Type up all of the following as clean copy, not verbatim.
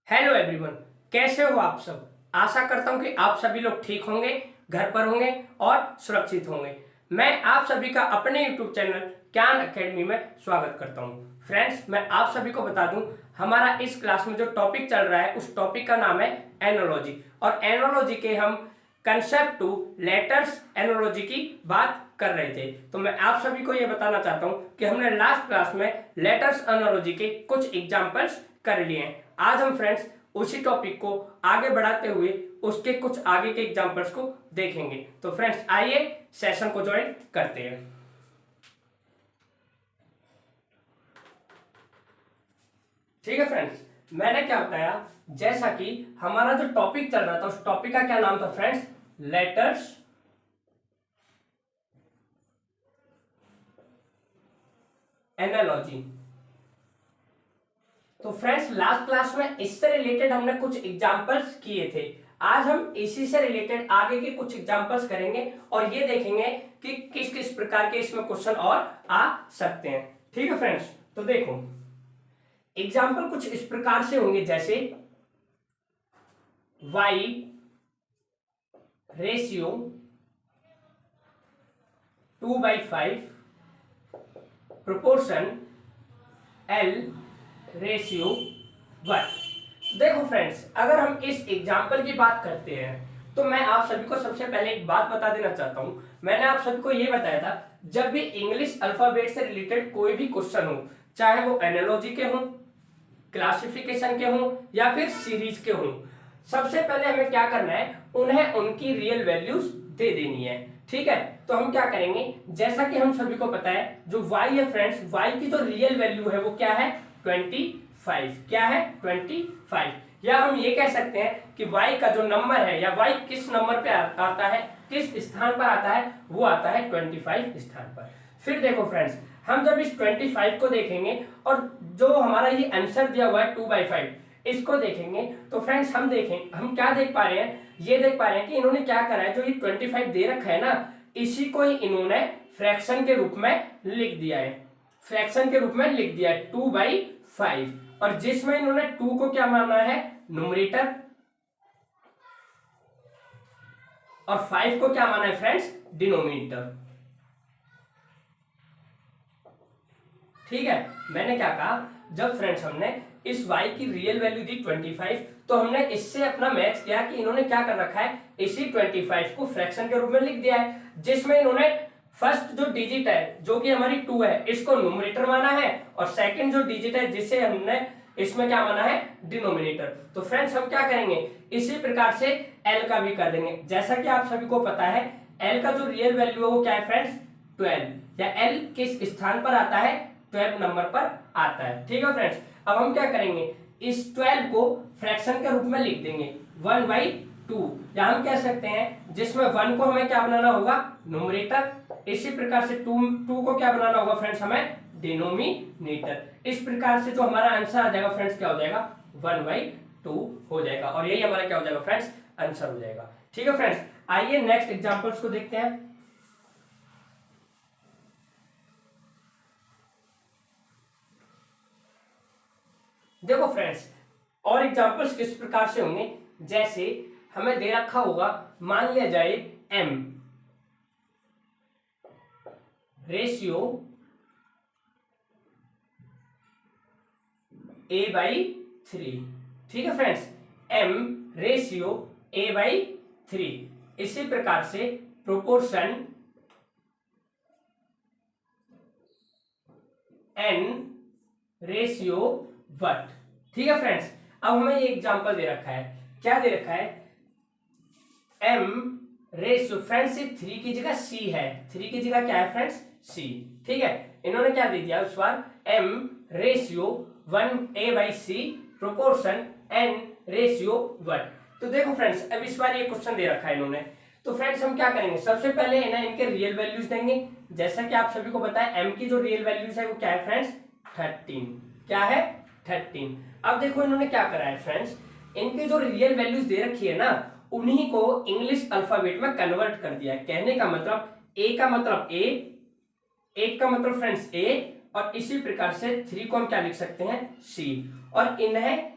Hello everyone, कैसे हो आप सब। आशा करता हूं कि आप सभी लोग ठीक होंगे, घर पर होंगे और सुरक्षित होंगे। मैं आप सभी का अपने यूट्यूब चैनल ज्ञान एकेडमी में स्वागत करता हूं। फ्रेंड्स, मैं आप सभी को बता दूं, हमारा इस क्लास में जो टॉपिक चल रहा है उस टॉपिक का नाम है एनोलॉजी। और एनोलॉजी के हम कंसेप्ट टू लेटर्स एनोलॉजी की बात कर रहे थे। तो मैं आप सभी को यह बताना चाहता हूं कि हमने लास्ट क्लास में लेटर्स एनोलॉजी के कुछ एग्जांपल्स कर लिए हैं। आज हम फ्रेंड्स उसी टॉपिक को आगे बढ़ाते हुए उसके कुछ आगे के एग्जांपल्स को देखेंगे। तो फ्रेंड्स आइए सेशन को ज्वाइन करते हैं। ठीक है फ्रेंड्स, मैंने क्या बताया, जैसा कि हमारा जो टॉपिक चल रहा था उस टॉपिक का क्या नाम था फ्रेंड्स, लेटर्स एनालॉजी। तो फ्रेंड्स लास्ट क्लास में इससे रिलेटेड हमने कुछ एग्जांपल्स किए थे। आज हम इसी से रिलेटेड आगे के कुछ एग्जांपल्स करेंगे और ये देखेंगे कि किस किस प्रकार के इसमें क्वेश्चन और आ सकते हैं। ठीक है फ्रेंड्स, तो देखो एग्जांपल कुछ इस प्रकार से होंगे, जैसे y ratio 2/5 proportion L ratio 1। देखो फ्रेंड्स, अगर हम इस एग्जाम्पल की बात करते हैं तो मैं आप सभी को सबसे पहले एक बात बता देना चाहता हूं। मैंने आप सभी को यह बताया था, जब भी इंग्लिश अल्फाबेट से रिलेटेड कोई भी क्वेश्चन हो, चाहे वो एनालॉजी के हों, क्लासिफिकेशन के हों या फिर सीरीज के हों, सबसे पहले हमें क्या करना है, उन्हें उनकी रियल वैल्यूज दे देनी है। ठीक है, तो हम क्या करेंगे, जैसा कि हम सभी को पता है जो y है फ्रेंड्स, y की जो रियल वैल्यू है वो क्या है 25। क्या है 25। या हम ये कह सकते हैं कि y का जो नंबर है या y किस नंबर पे आता है, किस स्थान पर आता है, वो आता है 25 स्थान पर। फिर देखो फ्रेंड्स, हम जब इस 25 को देखेंगे और जो हमारा ये आंसर दिया हुआ है 2/5 इसको देखेंगे तो फ्रेंड्स हम क्या देख पा रहे हैं, ये देख पा रहे हैं कि इन्होंने क्या करा है, जो ये 25 दे रखा है ना, इसी को ही इन्होंने फ्रैक्शन के रूप में लिख दिया है। फ्रैक्शन के रूप में लिख दिया है 2/5, और जिसमें इन्होंने 2 को क्या माना है न्यूमरेटर और 5 को क्या माना है फ्रेंड्स डिनोमिनेटर। ठीक है, मैंने क्या कहा, जब फ्रेंड्स हमने इस y की रियल वैल्यू दी 25 तो हमने इससे अपना मैच किया कि इन्होंने क्या कर रखा है, इसी 25 को फ्रैक्शन के रूप में लिख दिया है, जिसमें इन्होंने फर्स्ट जो डिजिट है जो कि हमारी 2 है इसको न्यूमरेटर माना है, और सेकंड जो डिजिट है जिसे हमने इसमें क्या माना है डिनोमिनेटर। तो फ्रेंड्स हम क्या करेंगे, इसी प्रकार से l का भी कर देंगे। जैसा कि आप सभी को पता है l का जो रियल वैल्यू है वो क्या है फ्रेंड्स 12, या l किस स्थान पर आता है 12 नंबर पर आता है। ठीक है फ्रेंड्स, अब हम क्या करेंगे, इस 12 को फ्रैक्शन के रूप में लिख देंगे 1/2, या हम कह सकते हैं जिसमें 1 को हमें क्या बनाना होगा न्यूमरेटर, इसी प्रकार से 2 को क्या बनाना होगा फ्रेंड्स हमें डिनोमिनेटर। इस प्रकार से जो हमारा आंसर आ जाएगा फ्रेंड्स क्या हो जाएगा 1/2 हो जाएगा, और यही हमारा क्या हो जाएगा फ्रेंड्स आंसर हो जाएगा। ठीक है फ्रेंड्स, आइए नेक्स्ट एग्जांपल्स को देखते हैं। देखो फ्रेंड्स, और एग्जांपल्स किस प्रकार से होंगे, जैसे हमें दे रखा होगा, मान लिया जाए m रेशियो a/3। ठीक है फ्रेंड्स, m रेशियो a/3, इसी प्रकार से प्रोपोर्शन n रेशियो 1। ठीक है फ्रेंड्स, अब हमें ये एग्जांपल दे रखा है, क्या दे रखा है m रेशियो फ्रेंड्स 3 की जगह c है, 3 की जगह क्या है फ्रेंड्स c। ठीक है, इन्होंने क्या दे दिया उस बार m ratio 1a/c proportion n ratio 1। तो देखो फ्रेंड्स, अब इस बार ये क्वेश्चन दे रखा है इन्होंने, तो फ्रेंड्स हम क्या करेंगे, सबसे पहले इन्हें इनके रियल वैल्यूज देंगे। जैसा कि आप सभी को पता है m की जो रियल वैल्यूज है वो क्या है फ्रेंड्स 13। क्या है 13। अब देखो इन्होंने क्या करा है फ्रेंड्स, इनकी जो रियल वैल्यूज दे रखी है ना, उन्हीं को इंग्लिश अल्फाबेट में कन्वर्ट कर दिया है। कहने का मतलब a का मतलब a, एक का मतलब फ्रेंड्स a, और इसी प्रकार से 3 को हम क्या लिख सकते हैं c, और इन्हें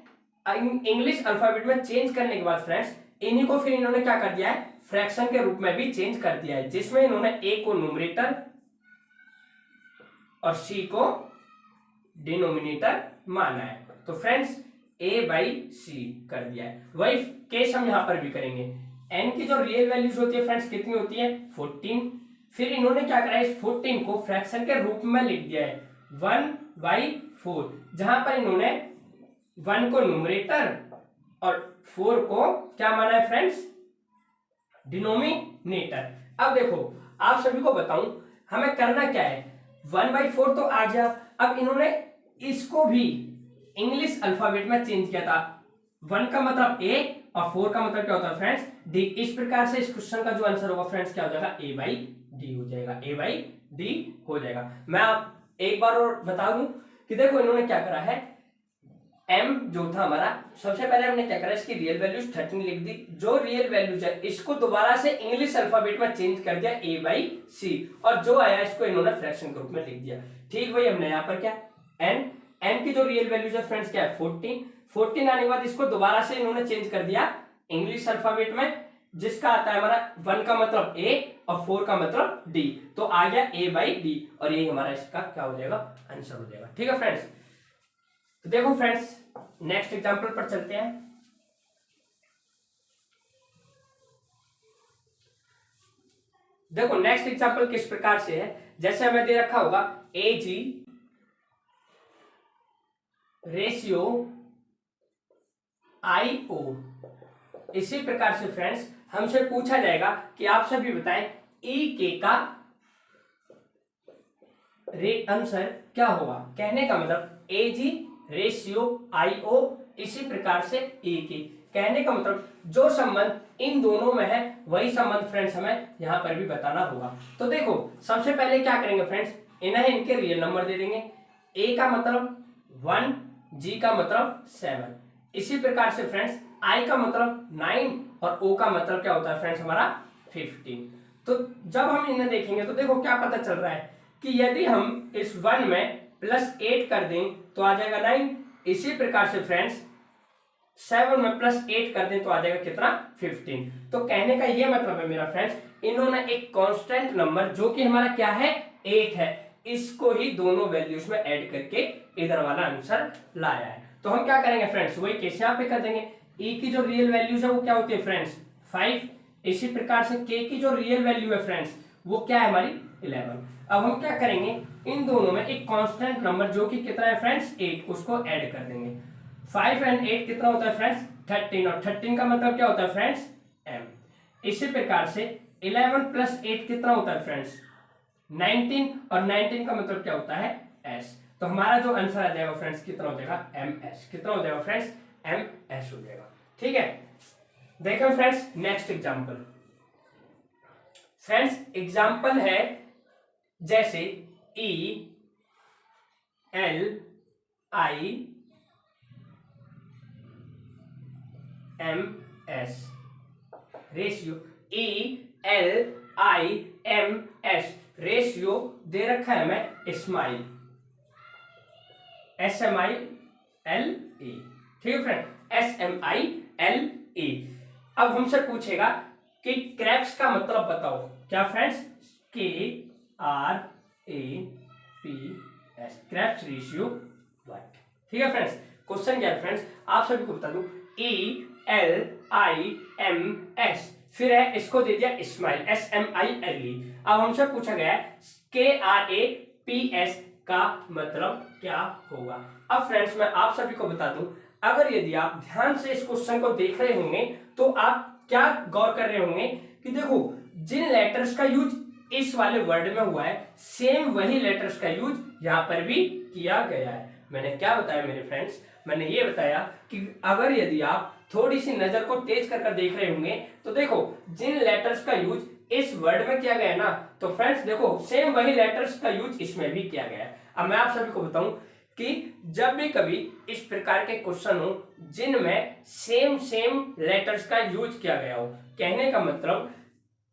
इंग्लिश अल्फाबेट में चेंज करने के बाद फ्रेंड्स इन्हीं को फिर इन्होंने क्या कर दिया है, फ्रैक्शन के रूप में भी चेंज कर दिया है, जिसमें इन्होंने ए को न्यूमरेटर और सी को डिनोमिनेटर माना है। तो फ्रेंड्स ए बाई सी कर दिया है। वही केस हम यहां पर भी करेंगे। एन की जो रियल वैल्यूज होती है फ्रेंड्स कितनी होती है, 14। फिर इन्होंने क्या करा है, इस 14 को फ्रैक्शन के रूप में लिख दिया है 1/4, जहां पर इन्होंने 1 को न्यूमरेटर और 4 को क्या माना है फ्रेंड्स, डिनोमिनेटर। अब देखो आप सभी को बताऊं हमें करना क्या है, 1/4 तो आ गया, अब इन्होंने इसको भी इंग्लिश अल्फाबेट में चेंज किया था। 1 का मतलब ए और 4 का मतलब क्या होता है फ्रेंड्स, डी। इस प्रकार से इस क्वेश्चन का जो आंसर होगा फ्रेंड्स क्या हो जाएगा, ए बाई डी हो जाएगा, ए बाई डी हो जाएगा। मैं आप एक बार और बता दूं कि देखो इन्होंने क्या करा है, m जो था हमारा, सबसे पहले हमने क्या करा, इसकी रियल वैल्यूज 13 लिख दी। जो रियल वैल्यूज है इसको दोबारा से इंग्लिश अल्फाबेट में चेंज कर दिया a बाई सी, और जो आया इसको इन्होंने फ्रैक्शन के रूप में लिख दिया। ठीक वही हमने यहाँ पर क्या, n की जो रियल वैल्यूज है फ्रेंड्स क्या है 14 आने के बाद इसको दोबारा से इन्होंने चेंज कर दिया इंग्लिश अल्फाबेट में, जिसका आता है हमारा 1 का मतलब a और 4 का मतलब d, तो आ गया a बाई डी, और यही हमारा इसका क्या हो जाएगा, आंसर हो जाएगा। ठीक है फ्रेंड्स, तो देखो फ्रेंड्स नेक्स्ट एग्जांपल पर चलते हैं। देखो नेक्स्ट एग्जांपल किस प्रकार से है, जैसे हमें दे रखा होगा AG रेशियो IO। इसी प्रकार से फ्रेंड्स हमसे पूछा जाएगा कि आप सभी बताएं EK का आंसर क्या होगा। कहने का मतलब AG रेशियो IO, इसी प्रकार से EK। कहने का मतलब जो संबंध इन दोनों में है वही संबंध फ्रेंड्स हमें यहां पर भी बताना होगा। तो देखो सबसे पहले क्या करेंगे फ्रेंड्स, इन्हें इनके रियल नंबर दे देंगे। A का मतलब 1, G का मतलब 7। इसी प्रकार से फ्रेंड्स I का मतलब 9 और O का मतलब क्या होता है फ्रेंड्स हमारा 15। तो जब हम इन्हें देखेंगे तो देखो क्या पता चल रहा है कि यदि हम इस 1 में +8 कर दें तो आ जाएगा 9। इसी प्रकार से फ्रेंड्स 7 में +8 कर दें तो आ जाएगा कितना, 15। तो कहने का ये मतलब है मेरा फ्रेंड्स, इन्होंने एक कांस्टेंट नंबर जो कि हमारा क्या है 8 है, इसको ही दोनों वैल्यूज में ऐड करके इधर वाला आंसर लाया है। तो हम क्या करेंगे फ्रेंड्स, वही केस यहाँ पे कर देंगे। E की जो रियल वैल्यूज है वो क्या होती है फ्रेंड्स 5। इसी प्रकार से K की जो रियल वैल्यू है फ्रेंड्स वो क्या है हमारी 11। अब हम क्या करेंगे, इन दोनों में एक कांस्टेंट नंबर जो कि कितना है फ्रेंड्स 8, उसको ऐड कर देंगे। 5 और 8 कितना होता है फ्रेंड्स 13, और 13 का मतलब क्या होता है फ्रेंड्स m। इसी प्रकार से 11 + 8 कितना होता है फ्रेंड्स 19, और 19 का मतलब क्या होता है s। तो हमारा जो आंसर आ जाएगा फ्रेंड्स कितना हो जाएगा ms। कितना हो जाएगा फ्रेंड्स ms हो जाएगा। ठीक है, देखें friends next example. Friends example है जैसे E L I M S ratio, E L I M S ratio दे रखा है हमें स्माइल SMILE। ठीक है फ्रेंड, SMILE। अब हमसे पूछेगा कि क्रैप्स का मतलब बताओ। क्या friends, KRAPS, craps ratio what. ठीक है फ्रेंड्स, क्वेश्चन क्या है फ्रेंड्स, आप सभी को बता दूं ELIMS, फिर है इसको दे दिया स्माइल SMILE। अब हमसे पूछा गया है KRAPS का मतलब क्या होगा। अब फ्रेंड्स मैं आप सभी को बता दूं, अगर यदि आप ध्यान से इस क्वेश्चन को देख रहे होंगे तो आप क्या गौर कर रहे होंगे कि देखो जिन लेटर्स का यूज इस वाले वर्ड में हुआ है सेम वही लेटर्स का यूज यहाँ पर भी किया गया है। मैंने क्या बताया मेरे फ्रेंड्स, मैंने ये बताया कि अगर यदि आप थोड़ी सी नजर को तेज कर देख रहे होंगे तो देखो जिन लेटर्स का यूज इस वर्ड में किया गया है ना, तो फ्रेंड्स देखो सेम वही लेटर्स का यूज इसमें भी किया गया है। अब मैं आप सभी को बताऊं कि जब भी कभी इस प्रकार के क्वेश्चन हो जिनमें सेम लेटर्स का यूज किया गया हो, कहने का मतलब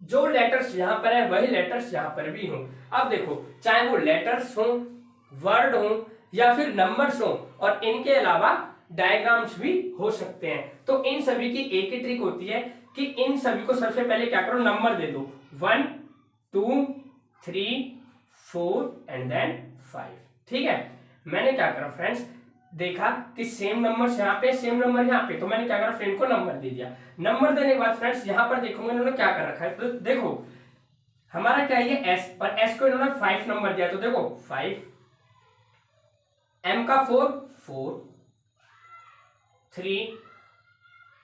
जो लेटर्स यहाँ पर है वही लेटर्स यहाँ पर भी हों। अब देखो चाहे वो लेटर्स हो, वर्ड हो या फिर नंबर्स हो, और इनके अलावा डायग्राम्स भी हो सकते हैं। तो इन सभी की एक ही ट्रिक होती है कि इन सभी को सबसे पहले क्या करो, नंबर दे दो 1 2 3 4 एंड देन 5। ठीक है, मैंने क्या करा फ्रेंड्स, देखा कि सेम नंबर यहाँ पे सेम नंबर यहाँ पे, तो मैंने क्या करा, फ्रेंड को नंबर दे दिया। नंबर देने के बाद फ्रेंड्स यहाँ पर देखोगे इन्होंने क्या कर रखा है, तो देखो हमारा क्या है ये एस, और एस को इन्होंने 5 नंबर दिया, तो देखो 5, एम का 4 4 3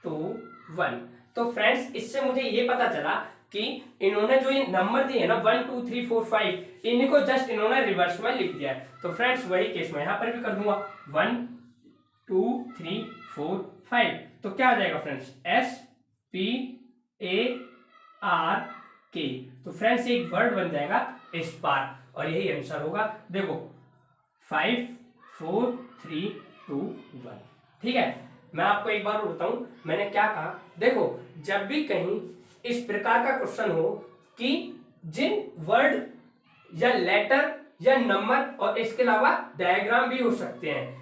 2 1। तो फ्रेंड्स इससे मुझे ये पता चला कि इन्होंने जो ये नंबर दिए ना 1 2 3 4 5, इन्हीं को जस्ट इन्होंने रिवर्स में लिख दिया है। तो फ्रेंड्स वही केस में यहाँ पर भी कर दूंगा 1 2 3 4 5। तो क्या आ जाएगा friends, S P A R के। तो फ्रेंड्स एक वर्ड बन जाएगा स्पार, और यही आंसर होगा। देखो 5 4 3 2 1। ठीक है, मैं आपको एक बार बताऊं मैंने क्या कहा। देखो जब भी कहीं इस प्रकार का क्वेश्चन हो कि जिन वर्ड या लेटर या नंबर और इसके अलावा डायग्राम भी हो सकते हैं,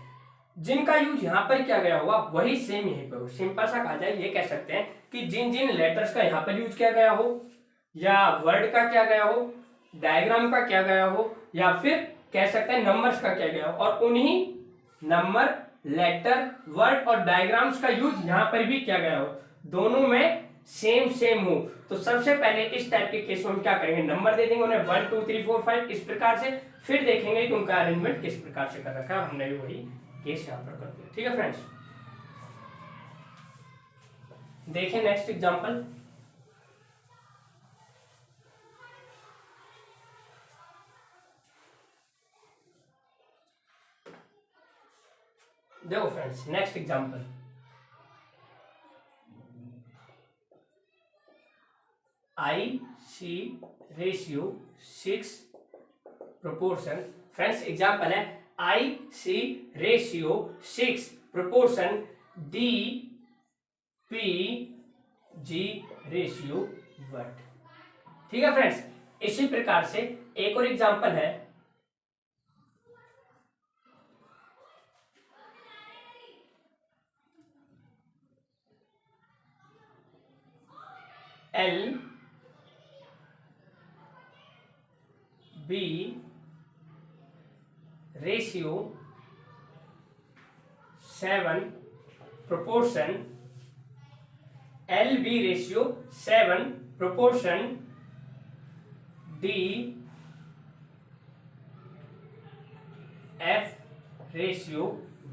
जिनका यूज यहाँ पर किया गया होगा वही सेम यहीं पर हो। सिंपल सा कहा जाए ये कह सकते हैं कि जिन जिन लेटर्स का यहाँ पर यूज किया गया हो, या वर्ड का किया गया हो, डायग्राम का किया गया हो, या फिर कह सकते हैं नंबर्स का किया गया हो, और उन्हीं नंबर, लेटर, वर्ड और डायग्राम्स का यूज यहाँ पर भी किया गया हो, दोनों में सेम सेम हो। तो सबसे पहले इस टाइप के केस में हम क्या करेंगे, नंबर दे देंगे उन्हें 1 2 3 4 5 इस प्रकार से, फिर देखेंगे कि उनका अरेंजमेंट किस प्रकार से कर रखा है। हमने भी वही केस यहाँ पर कर दिया। ठीक है फ्रेंड्स, देखें नेक्स्ट एग्जांपल। देखो friends next example, IC ratio 6 proportion. Friends example है IC ratio 6 proportion DPG ratio 1। ठीक है फ्रेंड्स, इसी प्रकार से एक और एग्जांपल है LB ratio 7 proportion LB ratio 7 proportion DF ratio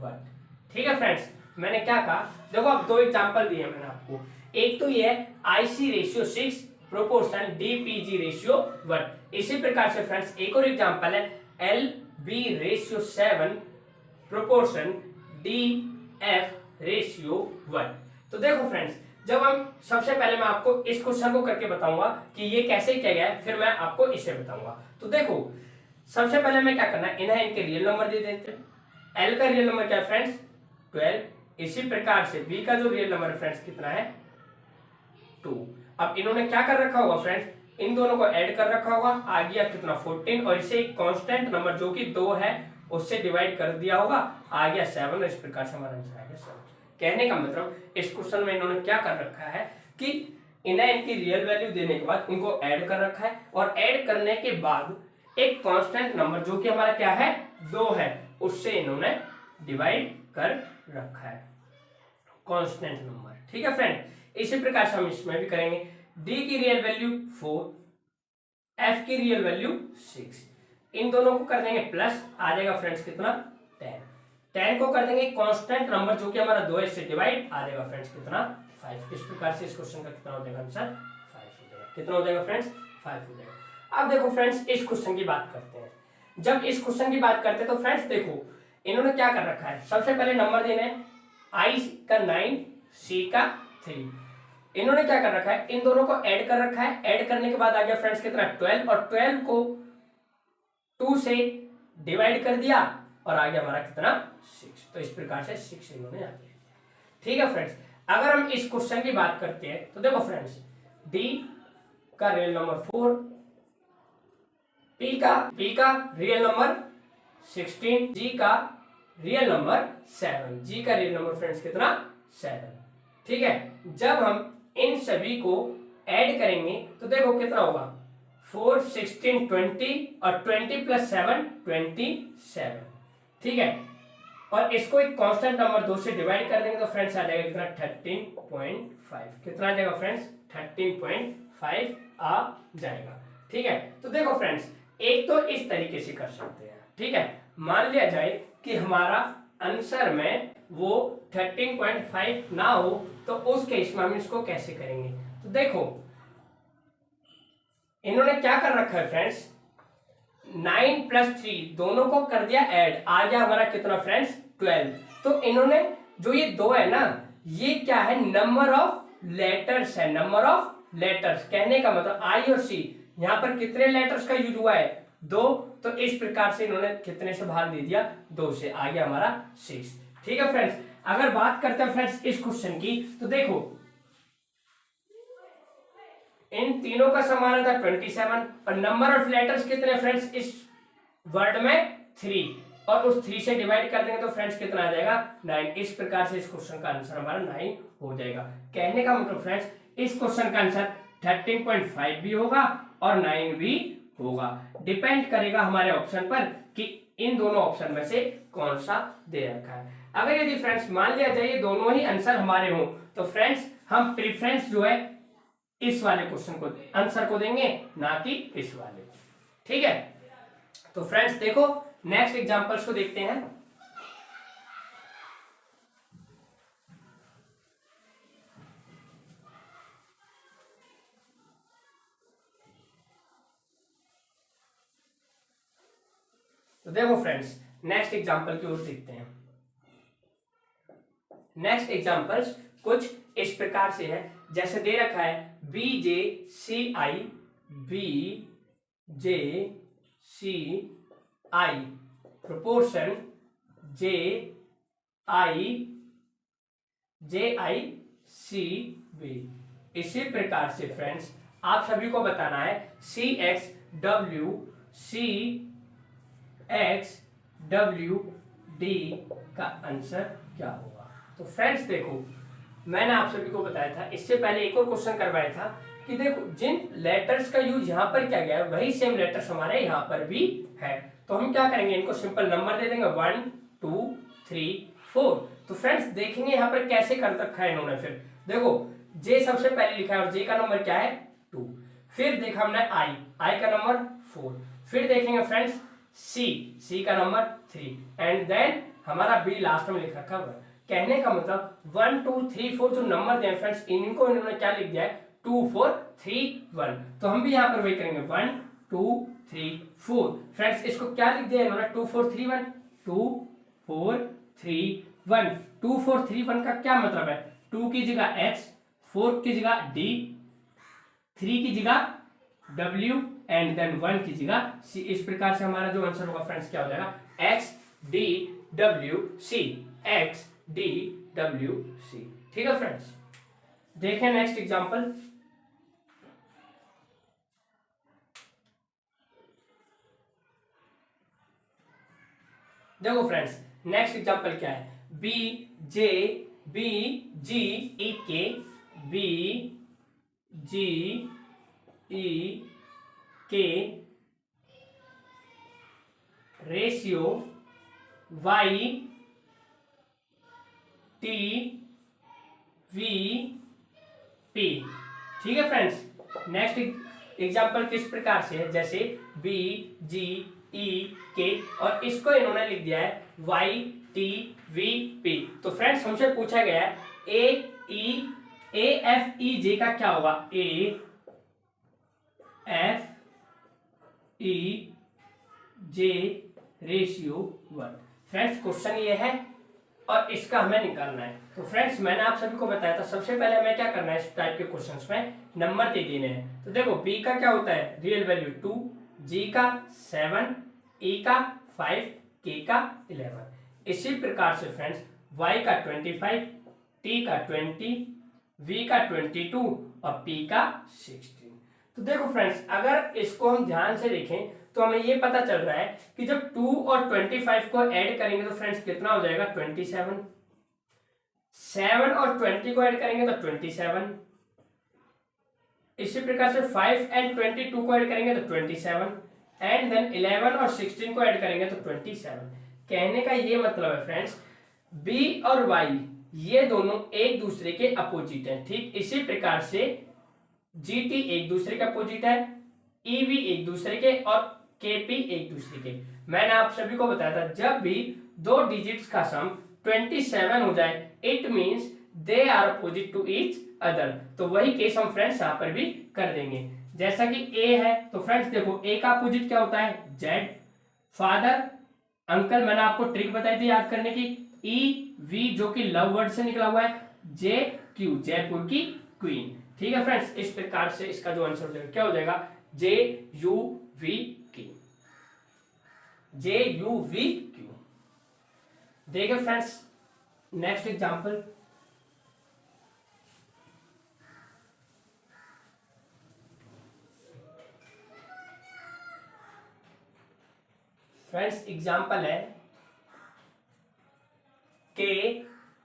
1। ठीक है फ्रेंड्स, मैंने क्या कहा, देखो अब दो एग्जांपल दिए मैंने आपको। एक तो ये है IC ratio 6 proportion DPG ratio 1। इसी प्रकार से फ्रेंड्स एक और एग्जांपल है LB ratio 7 proportion DF ratio 1। तो देखो फ्रेंड्स, जब हम सबसे पहले मैं आपको इस क्वेश्चन को करके बताऊंगा कि ये कैसे किया गया है, फिर मैं आपको इसे बताऊंगा। तो देखो सबसे पहले मैं क्या करना है, इन्हें इनके रियल नंबर दे देते हैं। L का रियल नंबर क्या है फ्रेंड्स 12। इसी प्रकार से B का जो रियल नंबर है फ्रेंड्स कितना है 2। अब इन्होंने क्या कर रखा होगा फ्रेंड्स, इन दोनों को ऐड कर रखा होगा, आ गया कितना 14, और इसे एक कांस्टेंट नंबर जो कि 2 है उससे डिवाइड कर दिया होगा, आ गया 7। इस प्रकार से हमारा आंसर आ गया 7। कहने का मतलब इस क्वेश्चन में इन्होंने क्या कर रखा है कि इन्हें इनकी रियल वैल्यू देने के बाद इनको ऐड कर रखा है, और ऐड करने के बाद एक कांस्टेंट नंबर जो कि हमारा क्या है 2 है, उससे इन्होंने डिवाइड कर रखा है कांस्टेंट नंबर। ठीक है फ्रेंड, इसी प्रकार से हम इसमें भी करेंगे। D की रियल वैल्यू 4, F की रियल वैल्यू 6, इन दोनों को कर देंगे प्लस, आ जाएगा फ्रेंड्स कितना 10। 10 को कर देंगे कांस्टेंट नंबर जो कि हमारा 2 है, इससे डिवाइड, आ जाएगा फ्रेंड्स कितना 5। इस प्रकार से इस क्वेश्चन का कितना हो जाएगा आंसर 5 हो जाएगा। कितना हो जाएगा फ्रेंड्स 5 हो जाएगा। अब देखो फ्रेंड्स इस क्वेश्चन की बात करते हैं। जब इस क्वेश्चन की बात करते हैं तो फ्रेंड्स देखो इन्होंने क्या कर रखा है, सबसे पहले नंबर देने हैं I का 9, C का 3। इन्होंने क्या कर रखा है, इन दोनों को ऐड कर रखा है। ऐड करने के बाद आ गया फ्रेंड्स कितना 12, और 12 को 2 से डिवाइड कर दिया, और आ गया हमारा कितना 6। तो इस प्रकार से 6 इन्होंने यहाँ पे। ठीक है फ्रेंड्स, अगर हम इस क्वेश्चन की बात करते हैं तो देखो फ्रेंड्स D का रियल नंबर 4, P का रियल नंबर 16, G का रियल नंबर 7, जी का रियल नंबर फ्रेंड्स कितना 7। ठीक है, जब हम इन सभी को ऐड करेंगे तो देखो कितना होगा 4, 16, 20 और 20 प्लस 7 27। ठीक है, और इसको एक कांस्टेंट नंबर 2 से डिवाइड कर देंगे तो फ्रेंड्स आ जाएगा कितना 13.5। कितना आ जाएगा फ्रेंड्स 13.5 आ जाएगा। ठीक है, तो देखो फ्रेंड्स एक तो इस तरीके से कर सकते हैं। ठीक है, मान लिया जाए कि हमारा आंसर में वो 13.5 ना हो तो उस केस में हम इसको कैसे करेंगे। तो देखो इन्होंने क्या कर रखा है फ्रेंड्स 9 प्लस 3 दोनों को कर दिया ऐड, आ गया हमारा कितना फ्रेंड्स 12। तो इन्होंने जो ये दो है ना ये क्या है नंबर ऑफ लेटर्स है, नंबर ऑफ लेटर्स। कहने का मतलब आई और सी यहाँ पर कितने लेटर्स का यूज हुआ है 2, तो इस प्रकार से इन्होंने कितने से भाग दे दिया 2 से, आ गया हमारा 6। ठीक है फ्रेंड्स, अगर बात करते हैं फ्रेंड्स इस क्वेश्चन की तो देखो इन तीनों का समान था 27 और नंबर ऑफ लेटर्स कितने फ्रेंड्स इस वर्ड में 3 और उस 3 से डिवाइड कर देंगे तो फ्रेंड्स कितना आ जाएगा 9। इस प्रकार से इस क्वेश्चन का आंसर हमारा 9 हो जाएगा। कहने का मतलब फ्रेंड्स इस क्वेश्चन का आंसर 13.5 भी होगा और 9 भी होगा, डिपेंड करेगा हमारे ऑप्शन पर कि इन दोनों ऑप्शन में से कौन सा दे रखा है। अगर यदि फ्रेंड्स मान लिया जाए ये दोनों ही आंसर हमारे हो तो फ्रेंड्स हम प्रेफरेंस जो है इस वाले क्वेश्चन को आंसर को देंगे ना कि इस वाले। ठीक है, तो फ्रेंड्स देखो नेक्स्ट एग्जांपल्स को देखते हैं। तो देखो फ्रेंड्स नेक्स्ट एग्जांपल की ओर देखते हैं। नेक्स्ट एग्जांपल्स कुछ इस प्रकार से है, जैसे दे रखा है BJCI BJCI प्रोपोर्शन JICB। इसी प्रकार से फ्रेंड्स आप सभी को बताना है CXWD का आंसर क्या होगा। तो फ्रेंड्स देखो मैंने आप सभी को बताया था, इससे पहले एक और क्वेश्चन करवाया था कि देखो जिन लेटर्स का यूज यहाँ पर किया गया है वही सेम लेटर्स हमारे यहाँ पर भी है। तो हम क्या करेंगे इनको सिंपल नंबर दे देंगे 1 2 3 4। तो फ्रेंड्स देखेंगे यहाँ पर कैसे कर रखा है इन्होंने। फिर देखो जे सबसे पहले लिखा है और जे का नंबर क्या है 2। फिर देखा हमने आई का नंबर 4। फिर देखेंगे फ्रेंड्स सी का नंबर 3 एंड देन हमारा बी लास्ट में लिख रखा है। कहने का मतलब 1 2 3 4 जो नंबर दिए फ्रेंड्स इनको इन्होंने क्या लिख दिया है 2 4 3 1। तो हम भी यहाँ पर वही करेंगे 1 2 3 4। फ्रेंड्स इसको क्या लिख दिया इन्होंने 2 4 3 1 2 4 3 1। 2 4 3 1 का क्या मतलब है 2 की जगह x 4 की जगह d 3 की जगह w एंड देन 1 की जगह c। इस प्रकार से हमारा जो आंसर होगा फ्रेंड्स क्या हो जाएगा x d w c x d w c। ठीक है फ्रेंड्स, देखें नेक्स्ट एग्जांपल। देखो फ्रेंड्स नेक्स्ट एग्जांपल क्या है B J B G E K B G E K ratio Y T V P। ठीक है फ्रेंड्स, नेक्स्ट एग्जांपल किस प्रकार से है जैसे B G E K और इसको इन्होंने लिख दिया है Y T V P। तो फ्रेंड्स हमसे पूछा गया है A F E J का क्या होगा A F E J ratio 1। Friends question ये है और इसका हमें निकालना है। तो फ्रेंड्स मैंने आप सभी को बताया था सबसे पहले हमें क्या करना है इस टाइप के क्वेश्चंस में नंबर दे देने हैं। तो देखो B का क्या होता है रियल वैल्यू 2, G का 7, E का 5, K का 11। इसी प्रकार से फ्रेंड्स Y का 25, T का 20, V का 22 और P का 16। तो देखो फ्रेंड्स, अगर इसको हम ध्यान से देखें तो हमें ये पता चल रहा है कि जब 2 और 25 को ऐड करेंगे तो फ्रेंड्स कितना हो जाएगा 27, 7 और 20 को ऐड करेंगे तो 27, इसी प्रकार से 5 एंड 22 को ऐड करेंगे तो 27 एंड देन 11 और 16 को ऐड करेंगे तो 27। कहने का ये मतलब है फ्रेंड्स, बी और वाई ये दोनों एक दूसरे के अपोजिट हैं। ठीक इसी प्रकार से जीटी एक दूसरे के अपोजिट है, ईवी एक दूसरे के और केपी एक दूसरे के। मैंने आप सभी को बताया था जब भी दो डिजिट्स का सम 27 हो जाए it means they are opposite to each other. तो वही केस हम फ्रेंड्स यहाँ पर भी कर देंगे। जैसा कि ए है तो फ्रेंड्स देखो ए का अपोजिट क्या होता है जेड, फादर अंकल मैंने आपको ट्रिक बताई थी याद करने की, ई वी जो कि लव वर्ड से निकला हुआ है, जे क्यू जयपुर की क्वीन। ठीक है फ्रेंड्स, इस प्रकार से इसका जो आंसर हो जाएगा क्या हो जाएगा J U V Q, J U V Q. देखिए friends next example, friends example है K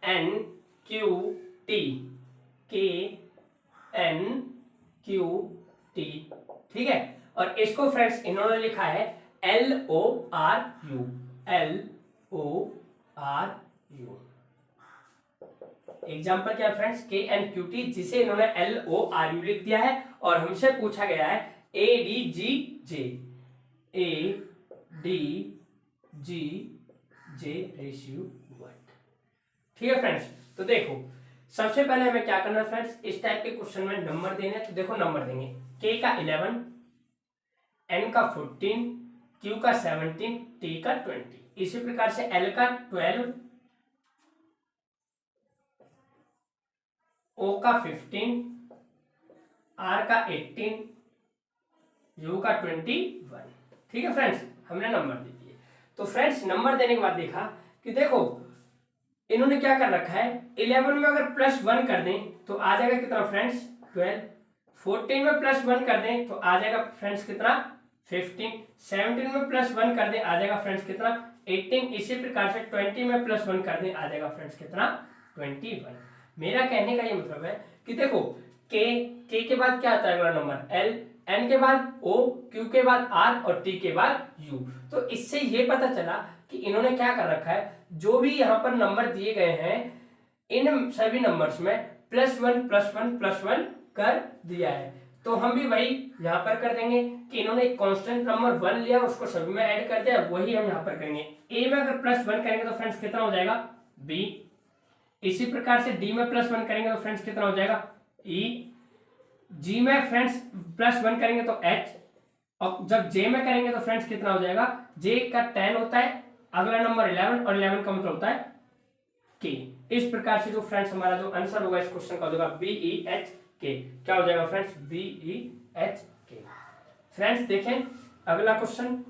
N Q T, K N Q T. ठीक है, और इसको फ्रेंड्स इन्होंने लिखा है L O R U, L O R U. Example क्या है फ्रेंड्स के एन क्यू टी, जिसे इन्होंने एल ओ आर यू लिख दिया है और हमसे पूछा गया है A D G J, A D G J ratio what. ठीक है फ्रेंड्स, तो देखो सबसे पहले हमें क्या करना है फ्रेंड्स, इस टाइप के क्वेश्चन में नंबर देने। तो देखो नंबर देंगे के का 11, एन का 14, क्यू का 17, टी का 20। इसी प्रकार से एल का 12, ओ का 15, आर का 18, यू का 21। ठीक है फ्रेंड्स, हमने नंबर दे दिए। तो फ्रेंड्स नंबर देने के बाद देखा कि देखो इन्होंने क्या कर रखा है, 11 में अगर +1 कर दें तो आ जाएगा कितना फ्रेंड्स 12, 14 में +1 कर दें तो आ जाएगा फ्रेंड्स कितना 15, 17 में +1 कर दें आ जाएगा फ्रेंड्स कितना 18, इसी प्रकार से 20 में +1 कर दें आ जाएगा फ्रेंड्स कितना 21। मेरा कहने का ये मतलब है कि देखो के के बाद क्या आता है अगला नंबर एल, एन के बाद ओ, क्यू के बाद आर और टी के बाद यू। तो इससे ये पता चला कि इन्होंने क्या कर रखा है, जो भी यहाँ पर नंबर दिए गए हैं इन सभी नंबर्स में +1 कर दिया है। तो हम भी वही यहाँ पर कर देंगे कि इन्होंने एक कांस्टेंट नंबर 1 लिया उसको सभी में ऐड कर दिया, वही हम यहाँ पर करेंगे। ए में अगर +1 करेंगे तो फ्रेंड्स कितना हो जाएगा बी, इसी प्रकार से डी में +1 करेंगे तो फ्रेंड्स कितना हो जाएगा ई, जी में फ्रेंड्स +1 करेंगे तो एच, और जब जे में करेंगे तो फ्रेंड्स कितना हो जाएगा, जे का 10 होता है, अगला नंबर 11 और 11 का मतलब होता है के। इस प्रकार से जो फ्रेंड्स हमारा जो आंसर होगा इस क्वेश्चन का हो जाएगा बी ई एच के। क्या हो जाएगा फ्रेंड्स बी ई एच के। फ्रेंड्स देखें अगला क्वेश्चन,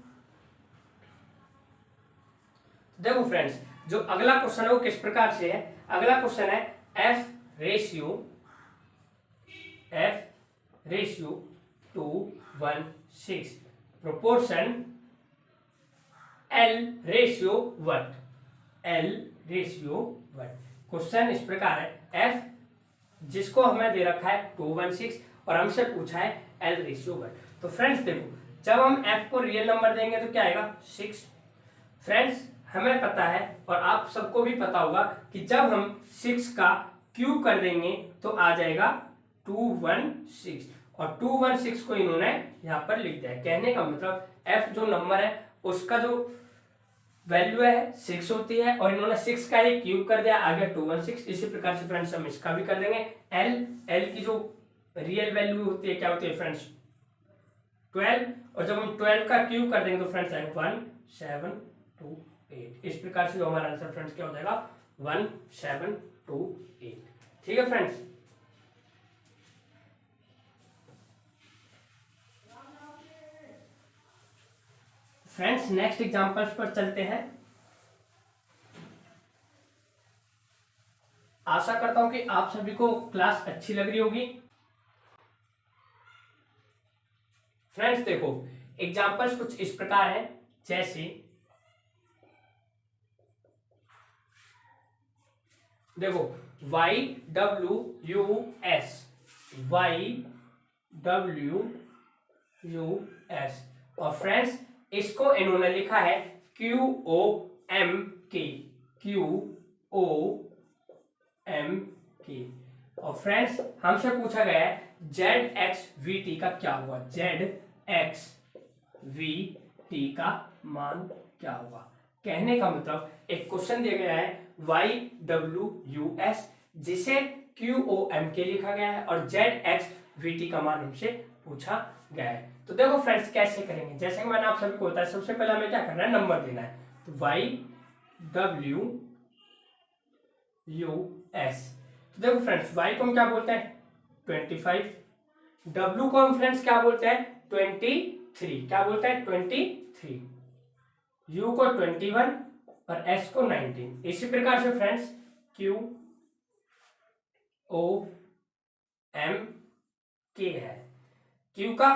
देखो फ्रेंड्स जो अगला क्वेश्चन है वो किस प्रकार से है, अगला क्वेश्चन है F ratio 2:1:6 proportion L ratio what, L ratio what. Question इस प्रकार है एफ जिसको हमें दे रखा है 2:1:6 और हमसे पूछा है एल रेशियो व्हाट। तो फ्रेंड्स देखो जब हम एफ को रियल नंबर देंगे तो क्या आएगा 6। फ्रेंड्स हमें पता है और आप सबको भी पता होगा कि जब हम 6 का क्यूब कर देंगे तो आ जाएगा 216 और 216 को इन्होंने यहाँ पर लिख दिया है। कहने का मतलब एफ जो नंबर है उसका जो वैल्यू है 6 होती है और इन्होंने 6 का ही क्यूब कर दिया आ गया 216। इसी प्रकार से फ्रेंड्स हम इसका भी कर देंगे। एल की जो रियल वैल्यू होती है क्या होती है फ्रेंड्स 12 और जब हम 12 का क्यूब कर देंगे तो फ्रेंड्स आएगा 1728। इस प्रकार से जो हमारा आंसर फ्रेंड्स क्या हो जाएगा 1728। ठीक है फ्रेंड्स। फ्रेंड्स नेक्स्ट एग्जांपल्स पर चलते हैं। आशा करता हूं कि आप सभी को क्लास अच्छी लग रही होगी। फ्रेंड्स देखो एग्जांपल्स कुछ इस प्रकार हैं, जैसे देखो YWUS, YWUS, और फ्रेंड्स इसको इन्होंने लिखा है QOMK, QOMK। और फ्रेंड्स हमसे पूछा गया है ZXVT का क्या होगा, ZXVT का मान क्या होगा। कहने का मतलब एक क्वेश्चन दिया गया है YWUS जिसे QOMK लिखा गया है और ZXVT का मान हमसे पूछा गया है। तो देखो फ्रेंड्स कैसे करेंगे, जैसे कि मैंने आप सभी को बताया, सबसे पहले हमें क्या करना है, नंबर देना है। तो YWUS, तो देखो फ्रेंड्स y को हम क्या बोलते हैं 25, W को हम फ्रेंड्स क्या बोलते हैं 23, क्या बोलते हैं 23, U को 21 और S को 19। इसी प्रकार से फ्रेंड्स QOMK है, Q का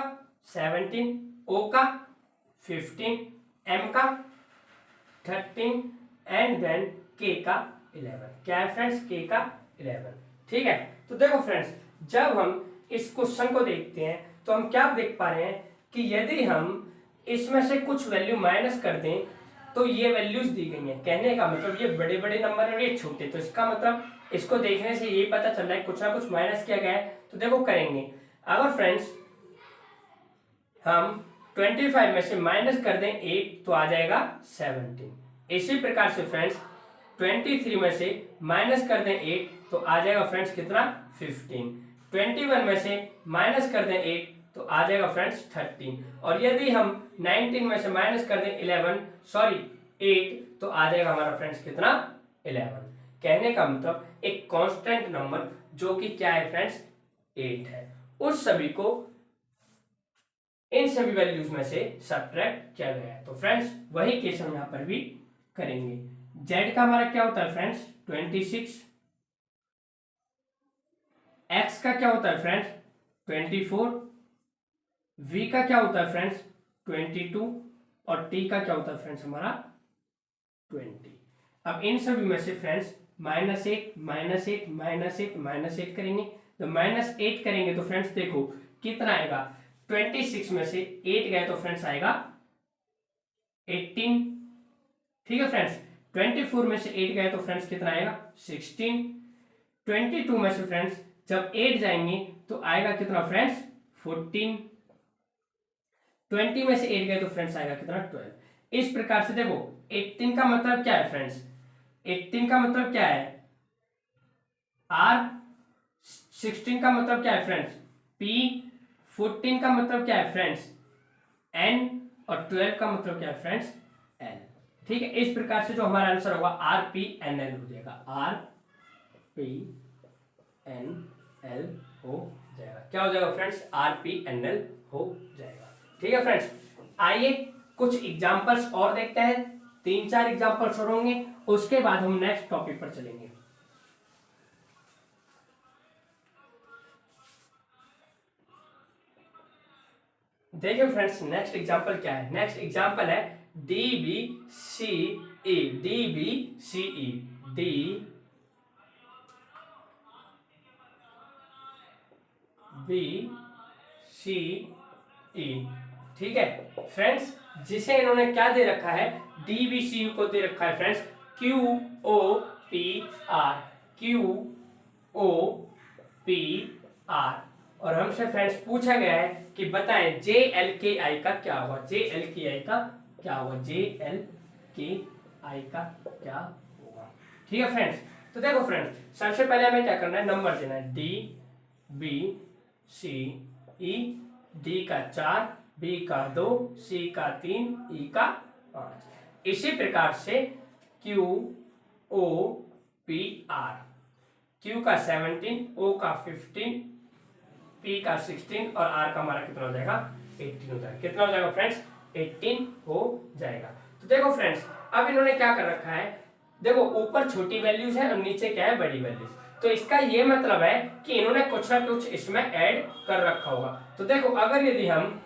17, O का 15, M का 13 एंड देन K का 11। क्या है फ्रेंड्स K का 11, ठीक है। तो देखो फ्रेंड्स जब हम इस क्वेश्चन को देखते हैं तो हम क्या देख पा रहे हैं कि यदि हम इसमें से कुछ वैल्यू माइनस कर दें तो ये वैल्यूज दी गई हैं। कहने का मतलब ये बड़े बड़े नंबर है और ये छोटे, तो इसका मतलब इसको देखने से ये पता चल रहा है कुछ ना कुछ माइनस किया गया है। तो देखो करेंगे, अगर फ्रेंड्स हम 25 में से माइनस कर दें 8 तो आ जाएगा 17। इसी प्रकार से फ्रेंड्स 23 में से माइनस कर दें 8 तो आ जाएगा फ्रेंड्स कितना 15। 21 में से माइनस कर दें 8 तो आ जाएगा फ्रेंड्स 13। और यदि हम 19 में से माइनस कर दें 8 तो आ जाएगा हमारा फ्रेंड्स कितना 11। कहने का मतलब एक कांस्टेंट नंबर जो कि क्या है फ्रेंड्स 8 है, उस सभी को इन सभी वैल्यूज में से सब्ट्रैक्ट किया गया है। तो फ्रेंड्स वही केस हम यहां पर भी करेंगे। Z का हमारा क्या होता है फ्रेंड्स 26, X का क्या होता है फ्रेंड्स 24, V का क्या होता है फ्रेंड्स 22 और T का क्या होता है फ्रेंड्स हमारा 20। अब इन सभी में से फ्रेंड्स -8 -8 -8 -8 करेंगे। तो -8 करेंगे तो फ्रेंड्स देखो कितना आएगा, 26 में से 8 गए तो फ्रेंड्स आएगा 18, ठीक है फ्रेंड्स। 24 में से 8 गए तो फ्रेंड्स कितना आएगा 16। 22 में से फ्रेंड्स जब 8 जाएंगे तो आएगा कितना फ्रेंड्स 14। 20 में से 8 गए तो फ्रेंड्स आएगा कितना 12। इस प्रकार से देखो 18 का मतलब क्या है फ्रेंड्स, 18 का मतलब क्या है R, 16 का मतलब क्या है फ्रेंड्स P, 14 का मतलब क्या है फ्रेंड्स N और 12 का मतलब क्या है फ्रेंड्स L। ठीक है, इस प्रकार से जो हमारा आंसर होगा RPNL हो जाएगा, RPNL हो जाएगा। क्या हो जाएगा फ्रेंड्स RPNL हो जाएगा। ठीक है फ्रेंड्स, आइए कुछ एग्जांपल्स और देखते हैं, 3-4 एग्जांपल्स और होंगे, उसके बाद हम नेक्स्ट टॉपिक पर चलेंगे। देखिए फ्रेंड्स नेक्स्ट एग्जांपल क्या है, नेक्स्ट एग्जांपल है DBCE, DBCE, DBCE। ठीक है फ्रेंड्स, जिसे इन्होंने क्या दे रखा है, DBCE को दे रखा है फ्रेंड्स QOPR, QOPR। और हमसे फ्रेंड्स पूछा गया है कि बताएं JLKI का क्या होगा, JLKI का क्या होगा, JLKI का क्या होगा। ठीक है फ्रेंड्स, तो देखो फ्रेंड्स सबसे पहले हमें क्या करना है, नंबर देना है DBCE, D का 4, B का 2, C का 3, E का 5। इसी प्रकार से QOPR, Q का 17, O का 15, P का 16 और R का हमारा कितना हो जाएगा 18 हो जाएगा। कितना हो जाएगा फ्रेंड्स 18 हो जाएगा। तो देखो फ्रेंड्स अब इन्होंने क्या कर रखा है, देखो ऊपर छोटी वैल्यूज है और नीचे क्या है बड़ी वैल्यूज, तो इसका ये मतलब है कि इन्होंने कुछ ना कुछ इसमें ऐड कर रखा होगा। तो देखो अगर यदि हम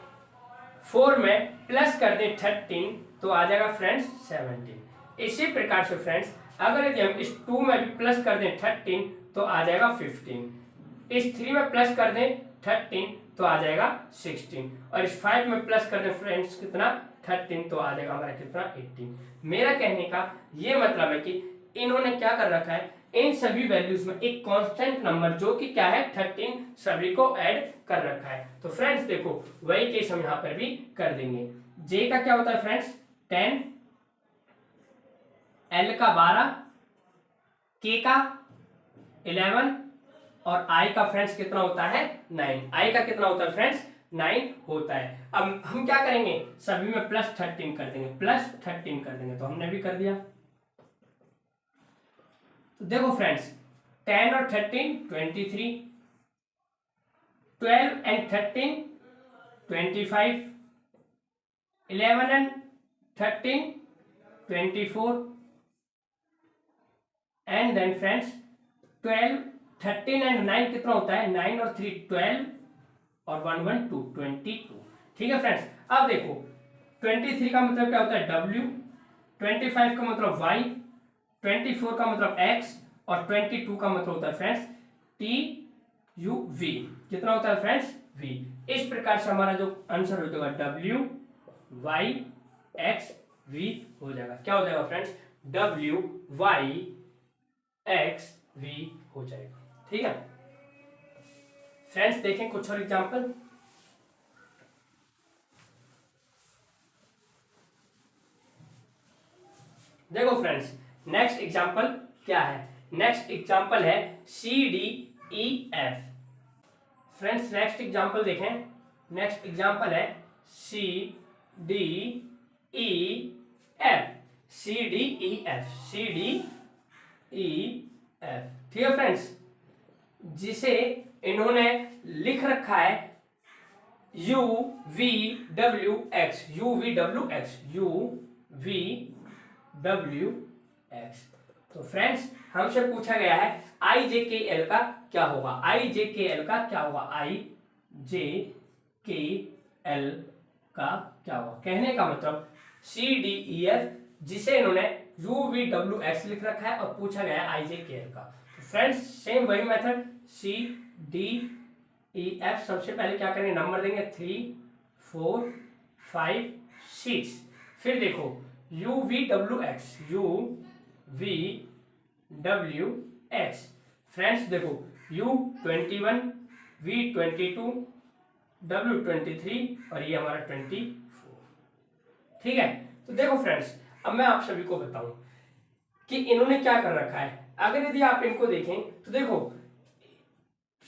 4 में प्लस कर दें 13 तो आ जाएगा फ्रेंड्स 17। इसी प्रकार से फ्रेंड्स अगर यदि हम इस 2 में भी प्लस कर दें 13 तो आ जाएगा 15। इस 3 में प्लस कर दें 13 तो आ जाएगा 16 और इस 5 में प्लस कर दें फ्रेंड्स कितना 13 तो आ जाएगा हमारा कितना 18। मेरा कहने का ये मतलब है कि इन्होंने क्या कर रखा है, इन सभी वैल्यूज में एक कांस्टेंट नंबर जो कि क्या है 13 सभी को ऐड कर रखा है। तो फ्रेंड्स देखो वही केस हम यहाँ पर भी कर देंगे। जे का क्या होता है फ्रेंड्स 10, एल का 12, के का 11 और आई का फ्रेंड्स कितना होता है 9। आई का कितना होता है फ्रेंड्स 9 होता है। अब हम क्या करेंगे, सभी में प्लस 13 कर देंगे, प्लस 13 कर देंगे। तो हमने भी कर दिया। तो देखो फ्रेंड्स 10 और 13 23, 12 and 13 25, 11 and 13 24 and then friends 12, 13 and 9 कितना होता है 9 और 3 12 और 1 1 2 22। ठीक है फ्रेंड्स। अब देखो 23 का मतलब क्या होता है W, 25 का मतलब Y, 24 का मतलब X और 22 का मतलब होता है फ्रेंड्स TUV। कितना होता है फ्रेंड्स V। इस प्रकार से हमारा जो आंसर हो जाएगा W Y X V हो जाएगा। क्या हो जाएगा friends W Y X V हो जाएगा। ठीक है फ्रेंड्स। देखें कुछ और एग्जांपल। देखो फ्रेंड्स नेक्स्ट एग्जांपल क्या है, नेक्स्ट एग्जांपल है CDEF। फ्रेंड्स नेक्स्ट एग्जांपल देखें, नेक्स्ट एग्जांपल है CDEF। CDEF ठीक है फ्रेंड्स। जिसे इन्होंने लिख रखा है UVWX। तो फ्रेंड्स हमसे पूछा गया है IJKL का क्या होगा, IJKL का क्या होगा, IJKL का क्या होगा। कहने का मतलब CDEF जिसे इन्होंने UVWX लिख रखा है और पूछा गया है IJKL का। तो फ्रेंड्स सेम वही मेथड CDEF। सबसे पहले क्या करेंगे, नंबर देंगे 3 4 5 6। फिर देखो UVWX फ्रेंड्स देखो U21 V22 W23 और ये हमारा 24। ठीक है। तो देखो फ्रेंड्स अब मैं आप सभी को बताऊं कि इन्होंने क्या कर रखा है। अगर यदि आप इनको देखें तो देखो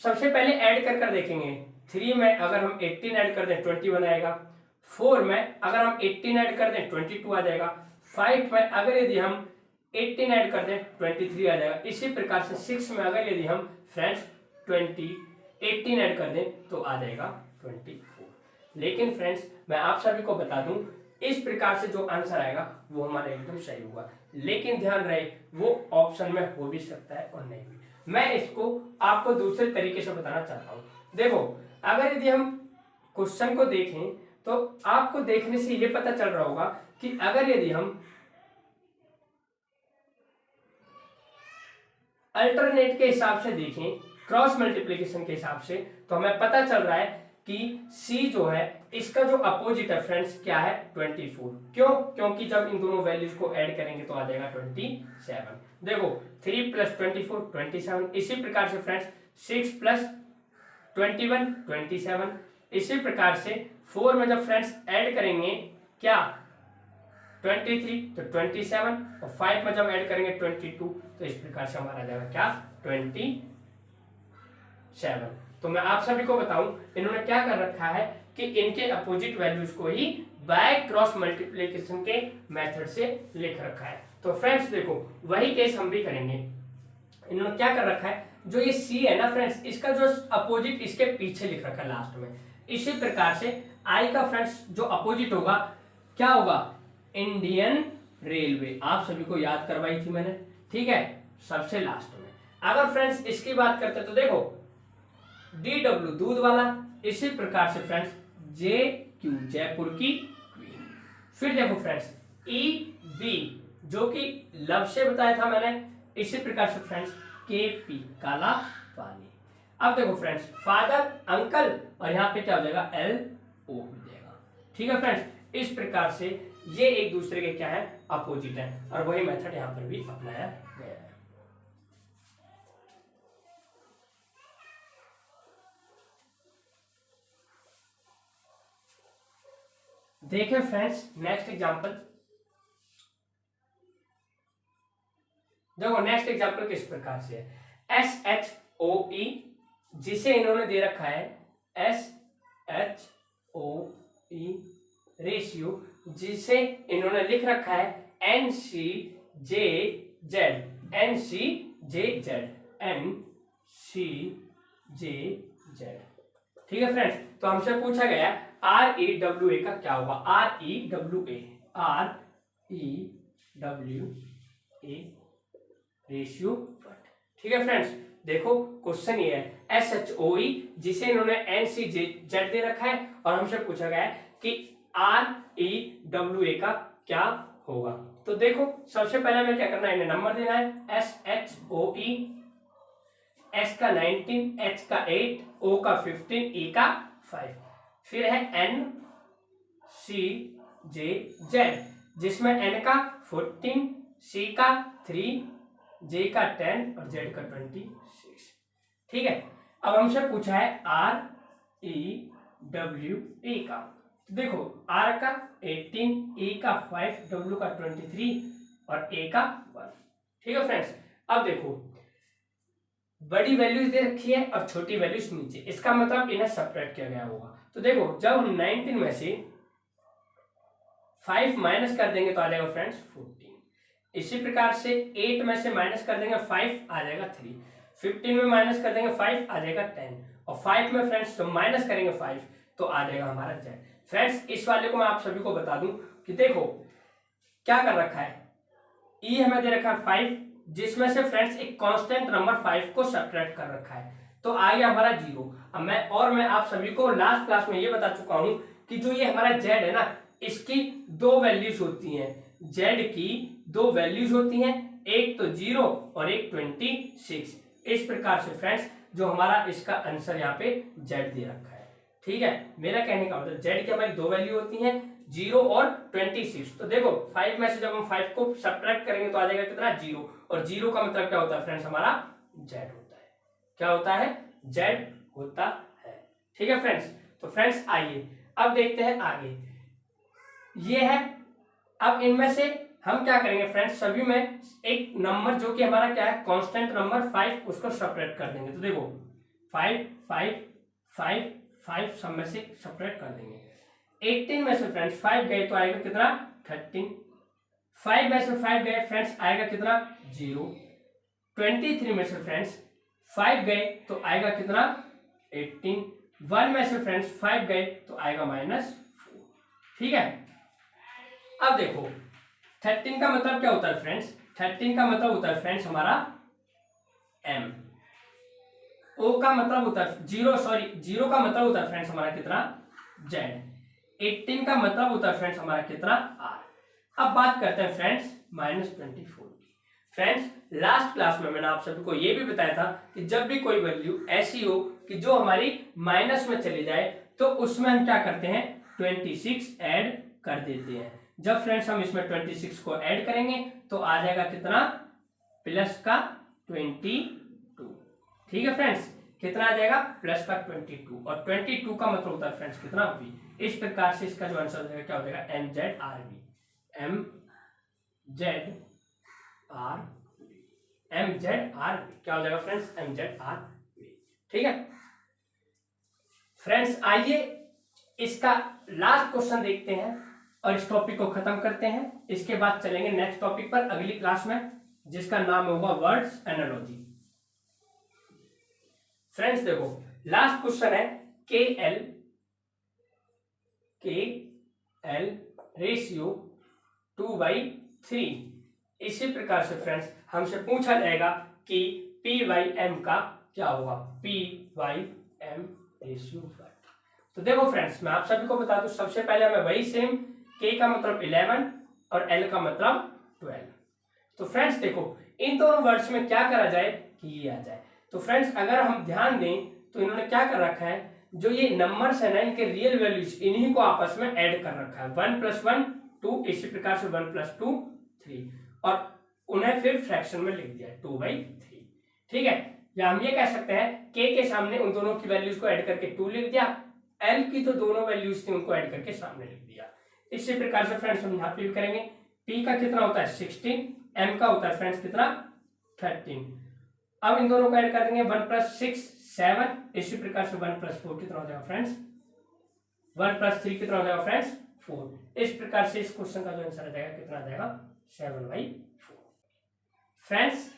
सबसे पहले ऐड कर देखेंगे। 3 में अगर हम 18 ऐड कर दें 21 आएगा। 4 में अगर हम 18 ऐड कर दें 22 आ जाएगा। 5 में अगर यदि हम 18 ऐड कर दें 23 आ जाएगा। इसी प्रकार से 6 में अगर यदि हम फ्रेंड्स 18 ऐड कर दें तो आ जाएगा 24। लेकिन फ्रेंड्स मैं आप सभी को बता दूं इस प्रकार से जो आंसर आएगा वो हमारा एकदम सही होगा। लेकिन ध्यान रहे वो ऑप्शन में हो भी सकता है और नहीं भी। मैं इसको आपको दूसरे तरीके से बताना चाहता हूँ। देखो अगर यदि हम क्वेश्चन को देखें तो आपको देखने से ये पता चल रहा होगा कि अगर यदि हम अल्टरनेट के हिसाब से देखें, क्रॉस मल्टीप्लिकेशन के हिसाब से, तो हमें पता चल रहा है कि C जो है इसका जो अपोजिट है फ्रेंड्स क्या है 24। क्यों? क्योंकि जब इन दोनों वैल्यूज को ऐड करेंगे तो आ जाएगा 27। देखो 3 + 24 27। इसी प्रकार से फ्रेंड्स 6 + 21 27। इसी प्रकार से 4 में जब फ्रेंड्स ऐड करेंगे क्या 23 तो 27 और 5 में जब ऐड करेंगे 22 तो इस प्रकार से हमारा आ जाएगा क्या 27। तो मैं आप सभी को बताऊं इन्होंने क्या कर रखा है कि इनके अपोजिट वैल्यूज को ही बाय क्रॉस मल्टीप्लिकेशन के मेथड से लिख रखा है। तो फ्रेंड्स देखो वही केस हम भी करेंगे। इन्होंने क्या कर रखा है जो ये C है ना फ्रेंड्स इसका जो अपोजिट इसके पीछे लिख रखा है लास्ट में। इसी प्रकार से I का फ्रेंड्स जो अपोजिट होगा क्या होगा इंडियन रेलवे। आप सभी को याद करवाई थी मैंने। ठीक है सबसे लास्ट में। अगर फ्रेंड्स इसकी बात करते तो देखो DW दूध वाला। इसी प्रकार से फ्रेंड्स क्यू जयपुर की क्वीन। फिर देखो फ्रेंड्स ई बी जो कि लब से बताया था मैंने, इसी प्रकार से फ्रेंड्स के पी काला पानी। अब देखो फ्रेंड्स फादर अंकल और यहाँ पे क्या हो जाएगा एल ओ हो जाएगा। ठीक है फ्रेंड्स, इस प्रकार से ये एक दूसरे के क्या है अपोजिट है और वही मेथड यहाँ पर भी अपनाया गया है। देखें फ्रेंड्स नेक्स्ट एग्जांपल, देखो नेक्स्ट एग्जांपल किस प्रकार से है, एस एच ओ ई जिसे इन्होंने दे रखा है S H O E ratio जिसे इन्होंने लिख रखा है N C J Z, N C J Z, N C J Z. ठीक है फ्रेंड्स, तो हमसे पूछा गया आर ई डब्ल्यू ए का क्या होगा, R E W A, R E W A ratio. ठीक है फ्रेंड्स, देखो क्वेश्चन ये है एस एच ओ ई जिसे इन्होंने एन सी जे जेड दे रखा है और हमसे पूछा गया है कि आर ई डब्ल्यू ए का क्या होगा। तो देखो सबसे पहले हमें क्या करना है, इन्हें नंबर देना है एस एच ओ ई, एस का 19, एच का 8, ओ का 15, ई का 5, फिर है एन सी जे जेड जिसमें एन का 14, सी का 3, जे का 10 और जेड का 26। ठीक है, अब हमसे पूछा है आर ई डब्ल्यू ए का, तो देखो आर का 18, ई का 5, डब्ल्यू का 23 और ए का 1। ठीक है फ्रेंड्स, अब देखो बड़ी वैल्यूज दे रखी है और छोटी वैल्यूज नीचे, इसका मतलब इन्हें सेपरेट किया गया होगा। तो देखो जब हम 19 में से 5 माइनस कर देंगे तो आ जाएगा फ्रेंड्स 14, इसी प्रकार से 8 में से माइनस कर देंगे 5 आ जाएगा 3, 15 में माइनस कर देंगे 5 आ जाएगा 10 और 5 में फ्रेंड्स तो माइनस करेंगे 5 तो आ जाएगा हमारा जेड। फ्रेंड्स इस वाले को मैं आप सभी को बता दूं कि देखो क्या कर रखा है, ई हमें दे रखा है 5 जिसमें से फ्रेंड्स एक कांस्टेंट नंबर 5 को सब्ट्रैक्ट कर रखा है तो आ गया हमारा 0। अब मैं आप सभी को लास्ट क्लास में ये बता चुका हूं कि जो ये हमारा जेड है ना इसकी दो वैल्यूज होती हैं, जेड की दो वैल्यूज होती हैं, एक तो 0 और एक 26। इस प्रकार से फ्रेंड्स जो हमारा इसका आंसर यहाँ पे जेड दे रखा है। ठीक है, मेरा कहने का मतलब जेड की हमारी दो वैल्यू होती हैं 0 और 26। तो देखो 5 में से जब हम 5 को सब्ट्रैक्ट करेंगे तो आ जाएगा कितना 0 और 0 का मतलब क्या होता है फ्रेंड्स हमारा जेड होता है। क्या होता है, जेड होता है। ठीक है फ्रेंड्स, तो फ्रेंड्स आइए अब देखते हैं आगे, ये है अब इनमें से हम क्या करेंगे फ्रेंड्स सभी में एक नंबर जो कि हमारा क्या है कांस्टेंट नंबर 5 उसको सेपरेट कर देंगे। तो देखो 5 5 5 5 सब में से सेपरेट कर देंगे। 18 में से फ्रेंड्स 5 गए तो आएगा कितना 13, 5 में से 5 गए फ्रेंड्स आएगा कितना 0, 23 में से फ्रेंड्स 5 गए तो आएगा कितना 18, 1 में से फ्रेंड्स 5 गए तो आएगा -4। ठीक है, अब देखो 13 का मतलब क्या होता है फ्रेंड्स, 13 का मतलब होता है फ्रेंड्स हमारा m, o का मतलब होता है 0 का मतलब होता है फ्रेंड्स हमारा कितना z, 18 का मतलब होता है फ्रेंड्स हमारा कितना r। अब बात करते हैं फ्रेंड्स -24 की। फ्रेंड्स लास्ट क्लास में मैंने आप सभी को यह भी बताया था कि जब भी कोई वैल्यू ऐसी हो कि जो हमारी माइनस में चली जाए तो उसमें हम क्या करते हैं 26 ऐड कर देते हैं। जब फ्रेंड्स हम इसमें 26 को ऐड करेंगे तो आ जाएगा कितना प्लस का 22। ठीक है फ्रेंड्स, कितना आ जाएगा प्लस का 22 और 22 का मतलब होता है फ्रेंड्स कितना v। इस प्रकार से इसका जो आंसर हो जाएगा क्या हो जाएगा mzrv, mzrv क्या हो जाएगा फ्रेंड्स mzrv। ठीक है फ्रेंड्स, आइए इसका लास्ट क्वेश्चन देखते हैं और इस टॉपिक को खत्म करते हैं। इसके बाद चलेंगे नेक्स्ट टॉपिक पर अगली क्लास में जिसका नाम होगा वर्ड्स एनालॉजी। फ्रेंड्स देखो लास्ट क्वेश्चन है के एल रेशियो 2/3। इसी प्रकार से फ्रेंड्स हमसे पूछा जाएगा कि P/M का क्या होगा, P/M रेशियो। तो देखो फ्रेंड्स, मैं आप सभी को बता दूं, सबसे पहले हमें वही सेम, k का मतलब 11 और l का मतलब 12। तो फ्रेंड्स देखो, इन दोनों वर्ड्स में क्या करा जाए कि ये आ जाए। तो फ्रेंड्स अगर हम ध्यान दें तो इन्होंने क्या कर रखा है, जो ये नंबर्स है ना, इनके रियल वैल्यूज इन्हीं को आपस में ऐड कर रखा है। 1 + 1 2, इसी प्रकार से 1 + 2 3, और उन्हें फिर फ्रैक्शन में लिख दिया 2/3। ठीक है, या हम ये कह सकते हैं k के सामने उन दोनों की वैल्यूज को ऐड करके 2 लिख दिया, l की तो दोनों वैल्यूज थी उनको ऐड करके सामने लिख दिया। इसी प्रकार से फ्रेंड्स हम यहाँ पे भी करेंगे। p का कितना होता है 16, m का होता है फ्रेंड्स कितना 13। अब इन दोनों को ऐड कर देंगे, 1 + 6 7, इसी प्रकार से 1 + 4 कितना हो जाएगा फ्रेंड्स, 1 + 3 कितना हो जाएगा फ्रेंड्स 4। इस प्रकार से इस क्वेश्चन का जो आंसर आ जाएगा कितना आ जाएगा 7/4। फ्रेंड्स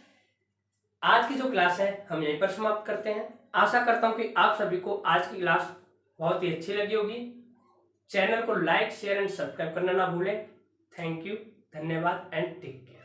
आज की जो क्लास है हम यहीं पर समाप्त करते हैं। आशा करता हूं कि आप सभी को आज की क्लास बहुत ही अच्छी लगी होगी। चैनल को लाइक शेयर एंड सब्सक्राइब करना ना भूलें। थैंक यू, धन्यवाद एंड टेक केयर।